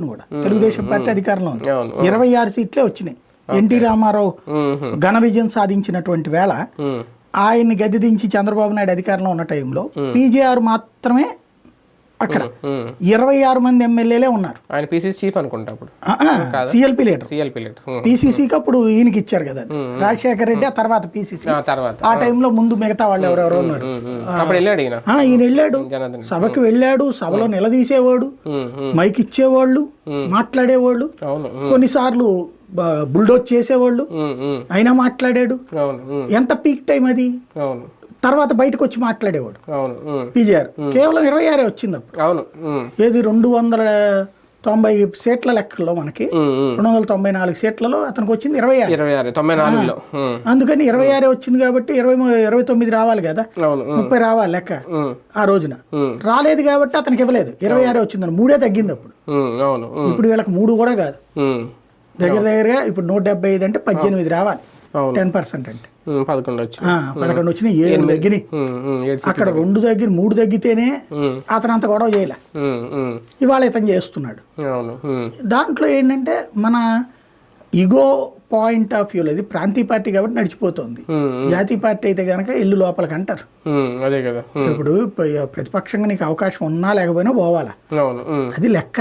కూడా తెలుగుదేశం పార్టీ అధికారంలో ఉంది. 26 సీట్లే వచ్చినాయి. ఎన్టీ రామారావు ఘన విజయం సాధించినటువంటి వేళ ఆయన్ని గద్దె దించి చంద్రబాబు నాయుడు అధికారంలో ఉన్న టైంలో పీజేఆర్ మాత్రమే అక్కడ 26 మంది ఎమ్మెల్యేలే ఉన్నారు. ఆయన పీసీసీ చీఫ్ అనుకుంటా అప్పుడు, సిఎల్పీ లీడర్. పీసీసీకి అప్పుడు ఈయనకి ఇచ్చారు కదా రాజశేఖర రెడ్డి, ఆ తర్వాత పీసీసీ. ఆ టైంలో ముందు మిగతా వాళ్ళు ఎవరెవరో ఉన్నారు. ఈయన వెళ్ళాడు, సభకి వెళ్ళాడు, సభలో నిలదీసేవాడు, మైక్ ఇచ్చేవాళ్ళు, మాట్లాడేవాళ్ళు, కొన్నిసార్లు బుల్డోజ్ చేసేవాళ్ళు, అయినా మాట్లాడాడు. ఎంత పీక్ టైం అది. తర్వాత బయటకు వచ్చి మాట్లాడేవాడు పీజేఆర్. కేవలం 26 వచ్చింది అప్పుడు. ఏది 290 సీట్ల లెక్కల్లో మనకి 294 సీట్లలో అతనికి వచ్చింది 26. అందుకని 26 వచ్చింది కాబట్టి 29 రావాలి కదా, 30 రావాలి లెక్క. ఆ రోజున రాలేదు కాబట్టి అతనికి ఇవ్వలేదు. 26 వచ్చిందని 3 తగ్గింది అప్పుడు. ఇప్పుడు వీళ్ళకి 3 కూడా కాదు, దగ్గరగా ఇప్పుడు 175 అంటే 18 రావాలి. 10% అంటే 11 వచ్చినాయి, 7 తగ్గినాయి. అక్కడ 2 తగ్గి 3 తగ్గితేనే అతను అంత గొడవ చేయలే. ఇవాళ ఇతను చేస్తున్నాడు. దాంట్లో ఏంటంటే మన ఇగో పాయింట్ ఆఫ్ వ్యూలో ఇది ప్రాంతీయ పార్టీ కాబట్టి నడిచిపోతుంది. జాతీయ పార్టీ అయితే కనుక ఇల్లు లోపలికి అంటారు. ఇప్పుడు ప్రతిపక్షంగా నీకు అవకాశం ఉన్నా లేకపోయినా పోవాలా, అది లెక్క.